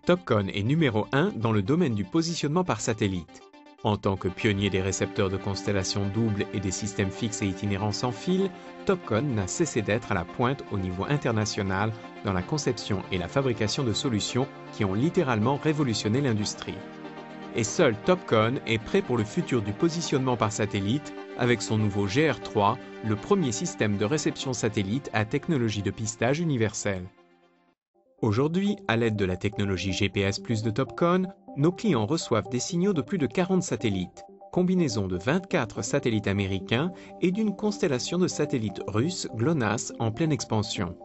Topcon est numéro 1 dans le domaine du positionnement par satellite. En tant que pionnier des récepteurs de constellations doubles et des systèmes fixes et itinérants sans fil, Topcon n'a cessé d'être à la pointe au niveau international dans la conception et la fabrication de solutions qui ont littéralement révolutionné l'industrie. Et seul Topcon est prêt pour le futur du positionnement par satellite avec son nouveau GR3, le premier système de réception satellite à technologie de pistage universelle. Aujourd'hui, à l'aide de la technologie GPS+ de Topcon, nos clients reçoivent des signaux de plus de 40 satellites, combinaison de 24 satellites américains et d'une constellation de satellites russes GLONASS en pleine expansion.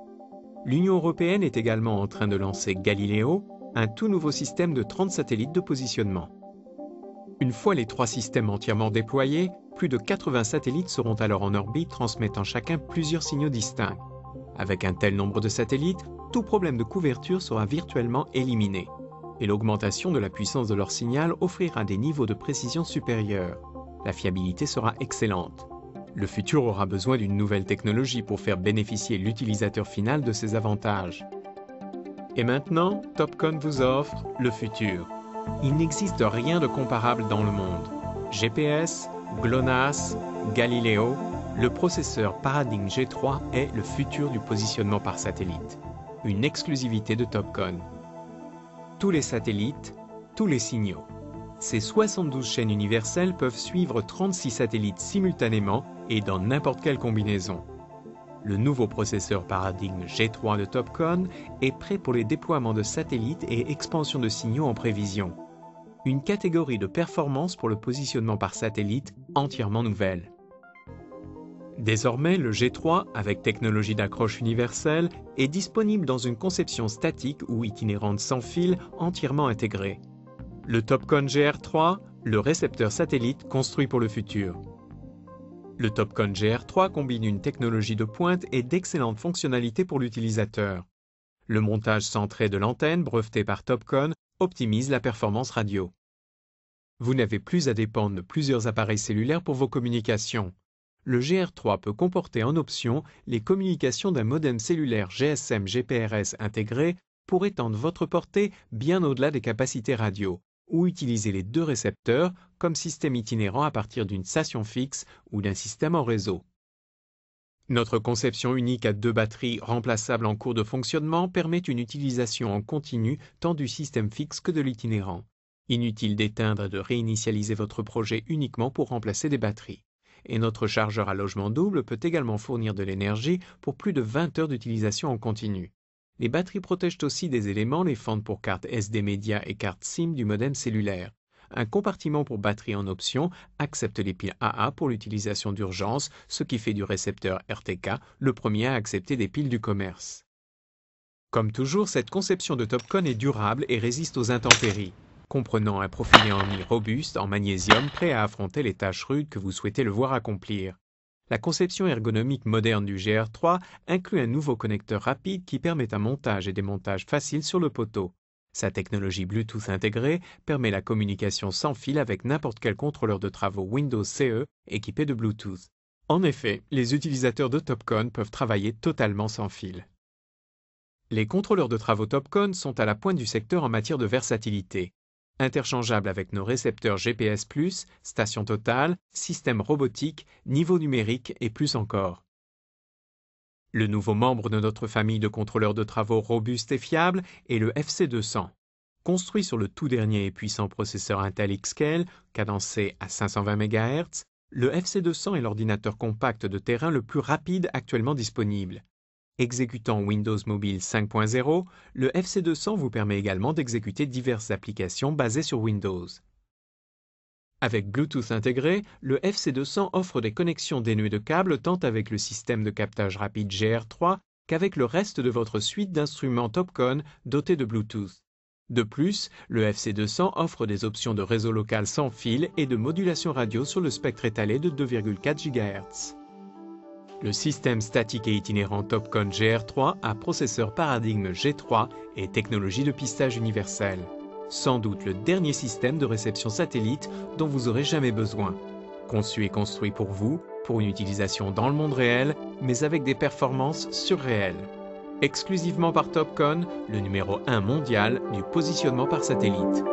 L'Union européenne est également en train de lancer Galileo, un tout nouveau système de 30 satellites de positionnement. Une fois les 3 systèmes entièrement déployés, plus de 80 satellites seront alors en orbite transmettant chacun plusieurs signaux distincts. Avec un tel nombre de satellites, tout problème de couverture sera virtuellement éliminé, et l'augmentation de la puissance de leur signal offrira des niveaux de précision supérieurs. La fiabilité sera excellente. Le futur aura besoin d'une nouvelle technologie pour faire bénéficier l'utilisateur final de ses avantages. Et maintenant, Topcon vous offre le futur. Il n'existe rien de comparable dans le monde. GPS, GLONASS, Galileo, le processeur Paradigm G3 est le futur du positionnement par satellite. Une exclusivité de Topcon. Tous les satellites, tous les signaux. Ces 72 chaînes universelles peuvent suivre 36 satellites simultanément et dans n'importe quelle combinaison. Le nouveau processeur Paradigm G3 de Topcon est prêt pour les déploiements de satellites et expansion de signaux en prévision. Une catégorie de performance pour le positionnement par satellite entièrement nouvelle. Désormais, le G3, avec technologie d'accroche universelle, est disponible dans une conception statique ou itinérante sans fil entièrement intégrée. Le Topcon GR3, le récepteur satellite construit pour le futur. Le Topcon GR3 combine une technologie de pointe et d'excellentes fonctionnalités pour l'utilisateur. Le montage centré de l'antenne, breveté par Topcon, optimise la performance radio. Vous n'avez plus à dépendre de plusieurs appareils cellulaires pour vos communications. Le GR3 peut comporter en option les communications d'un modem cellulaire GSM GPRS intégré pour étendre votre portée bien au-delà des capacités radio, ou utiliser les 2 récepteurs comme système itinérant à partir d'une station fixe ou d'un système en réseau. Notre conception unique à 2 batteries remplaçables en cours de fonctionnement permet une utilisation en continu tant du système fixe que de l'itinérant. Inutile d'éteindre et de réinitialiser votre projet uniquement pour remplacer des batteries. Et notre chargeur à logement double peut également fournir de l'énergie pour plus de 20 heures d'utilisation en continu. Les batteries protègent aussi des éléments, les fentes pour carte SD Media et carte SIM du modem cellulaire. Un compartiment pour batterie en option accepte les piles AA pour l'utilisation d'urgence, ce qui fait du récepteur RTK le premier à accepter des piles du commerce. Comme toujours, cette conception de Topcon est durable et résiste aux intempéries, comprenant un profilé en mie robuste en magnésium prêt à affronter les tâches rudes que vous souhaitez le voir accomplir. La conception ergonomique moderne du GR3 inclut un nouveau connecteur rapide qui permet un montage et démontage facile sur le poteau. Sa technologie Bluetooth intégrée permet la communication sans fil avec n'importe quel contrôleur de travaux Windows CE équipé de Bluetooth. En effet, les utilisateurs de Topcon peuvent travailler totalement sans fil. Les contrôleurs de travaux Topcon sont à la pointe du secteur en matière de versatilité. Interchangeable avec nos récepteurs GPS+, station totale, système robotique, niveau numérique et plus encore. Le nouveau membre de notre famille de contrôleurs de travaux robustes et fiables est le FC200. Construit sur le tout dernier et puissant processeur Intel Xscale, cadencé à 520 MHz, le FC200 est l'ordinateur compact de terrain le plus rapide actuellement disponible. Exécutant Windows Mobile 5.0, le FC200 vous permet également d'exécuter diverses applications basées sur Windows. Avec Bluetooth intégré, le FC200 offre des connexions dénuées de câbles tant avec le système de captage rapide GR3 qu'avec le reste de votre suite d'instruments Topcon dotés de Bluetooth. De plus, le FC200 offre des options de réseau local sans fil et de modulation radio sur le spectre étalé de 2,4 GHz. Le système statique et itinérant Topcon GR3 a processeur Paradigm G3 et technologie de pistage universelle. Sans doute le dernier système de réception satellite dont vous aurez jamais besoin. Conçu et construit pour vous, pour une utilisation dans le monde réel, mais avec des performances surréelles. exclusivement par Topcon, le numéro 1 mondial du positionnement par satellite.